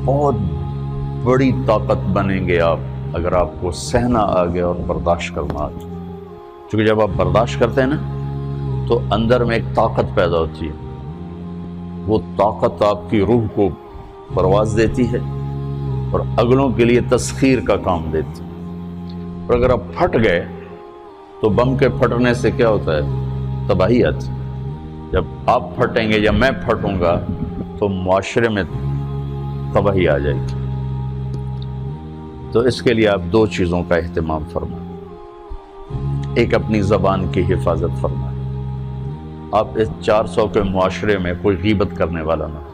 بہت بڑی طاقت بنیں گے آپ اگر آپ کو سہنا آ گیا اور برداشت کرنا آ گیا. چونکہ جب آپ برداشت کرتے ہیں نا تو اندر میں ایک طاقت پیدا ہوتی ہے. وہ طاقت آپ کی روح کو پرواز دیتی ہے اور اگلوں کے لیے تسخیر کا کام دیتی ہے. اور اگر آپ پھٹ گئے تو بم کے پھٹنے سے کیا ہوتا ہے؟ تباہی آتی. جب آپ پھٹیں گے یا میں پھٹوں گا تو معاشرے میں تباہی آ جائے گی. تو اس کے لیے آپ دو چیزوں کا اہتمام فرمائیں. ایک اپنی زبان کی حفاظت فرمائیں. آپ اس 400 کے معاشرے میں کوئی غیبت کرنے والا نہ ہو،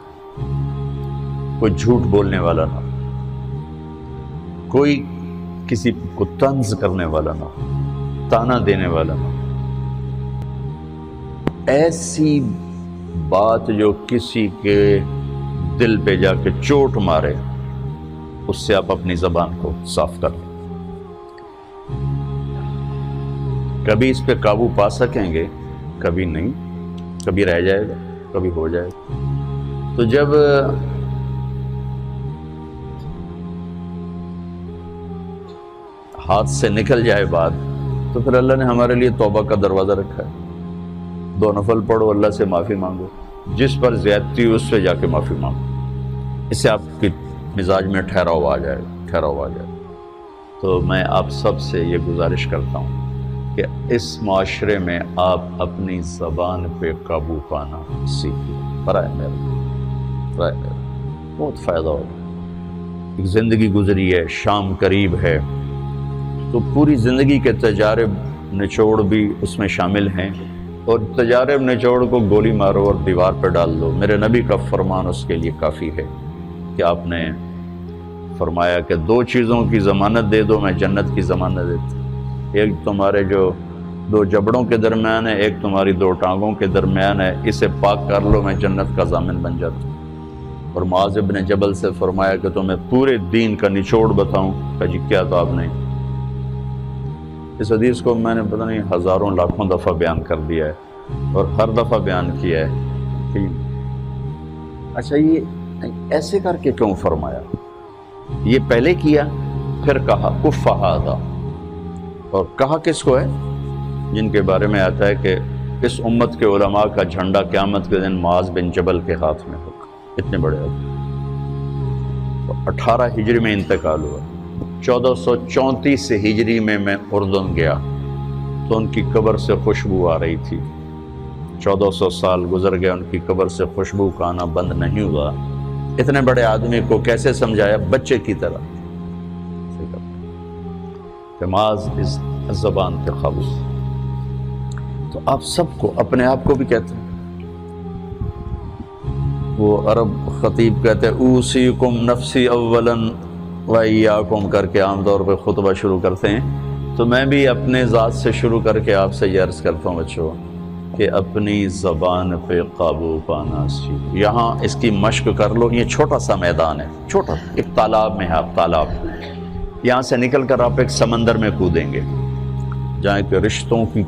کوئی جھوٹ بولنے والا نہ ہو، کوئی کسی کو طنز کرنے والا نہ ہو، تانا دینے والا نہ ہو. ایسی بات جو کسی کے دل پہ جا کے چوٹ مارے اس سے آپ اپنی زبان کو صاف کر لیں. کبھی اس پہ قابو پا سکیں گے، کبھی نہیں. کبھی رہ جائے گا، کبھی ہو جائے گا. تو جب ہاتھ سے نکل جائے بات تو پھر اللہ نے ہمارے لیے توبہ کا دروازہ رکھا ہے. 2 نفل پڑھو، اللہ سے معافی مانگو، جس پر زیادتی ہو اس سے جا کے معافی مانگو. اس سے آپ کی مزاج میں ٹھہراؤ آ جائے گا. تو میں آپ سب سے یہ گزارش کرتا ہوں کہ اس معاشرے میں آپ اپنی زبان پہ قابو پانا سیکھیں. برائے میرا بہت فائدہ ہوگا. ایک زندگی گزری ہے، شام قریب ہے، تو پوری زندگی کے تجارب نچوڑ بھی اس میں شامل ہیں. اور تجارب نچوڑ کو گولی مارو اور دیوار پہ ڈال دو. میرے نبی کا فرمان اس کے لیے کافی ہے کہ آپ نے فرمایا کہ 2 چیزوں کی ضمانت دے دو، میں جنت کی ضمانت دیتا. ایک تمہارے جو 2 جبڑوں کے درمیان ہے، ایک تمہاری 2 ٹانگوں کے درمیان ہے، اسے پاک کر لو، میں جنت کا ضامن بن جاتا ہوں. اور معاذ بن جبل سے فرمایا کہ تمہیں پورے دین کا نچوڑ بتاؤں. کہ جی کیا؟ تو آپ نے اس حدیث کو میں نے پتہ نہیں ہزاروں لاکھوں دفعہ بیان کر دیا ہے اور ہر دفعہ بیان کیا ہے کہ اچھا یہ ایسے کر کے کیوں فرمایا؟ یہ پہلے کیا پھر کہا کف ھذا. اور کہا کس کو ہے؟ جن کے بارے میں آتا ہے کہ اس امت کے علماء کا جھنڈا قیامت کے دن معاذ بن جبل کے ہاتھ میں ہوگا. اتنے بڑے تو 18 ہجری میں انتقال ہوا. 1434 ہجری میں اردن گیا تو ان کی قبر سے خوشبو آ رہی تھی. 1400 سال گزر گیا، ان کی قبر سے خوشبو کا آنا بند نہیں ہوا. اتنے بڑے آدمی کو کیسے سمجھایا؟ بچے کی طرح. معاذ اس زبان کے قابو. تو آپ سب کو، اپنے آپ کو بھی کہتے ہیں. وہ عرب خطیب کہتے ہیں اوصیکم نفسی اولا وایاکم کر کے عام طور پہ خطبہ شروع کرتے ہیں. تو میں بھی اپنے ذات سے شروع کر کے آپ سے یہ عرض کرتا ہوں بچوں کہ اپنی زبان پہ قابو پانا سیکھو. یہاں اس کی مشق کر لو. یہ چھوٹا سا میدان ہے، چھوٹا ایک تالاب میں ہے. آپ تالاب، یہاں سے نکل کر آپ ایک سمندر میں کودیں گے جہاں کہ رشتوں کی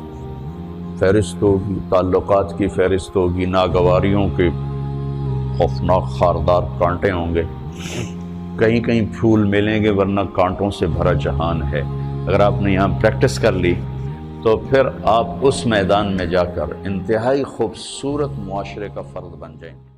فہرست ہوگی، تعلقات کی فہرست ہوگی، ناگواریوں کے خوفناک خاردار کانٹے ہوں گے. کہیں کہیں پھول ملیں گے ورنہ کانٹوں سے بھرا جہان ہے. اگر آپ نے یہاں پریکٹس کر لی تو پھر آپ اس میدان میں جا کر انتہائی خوبصورت معاشرے کا فرد بن جائیں گے.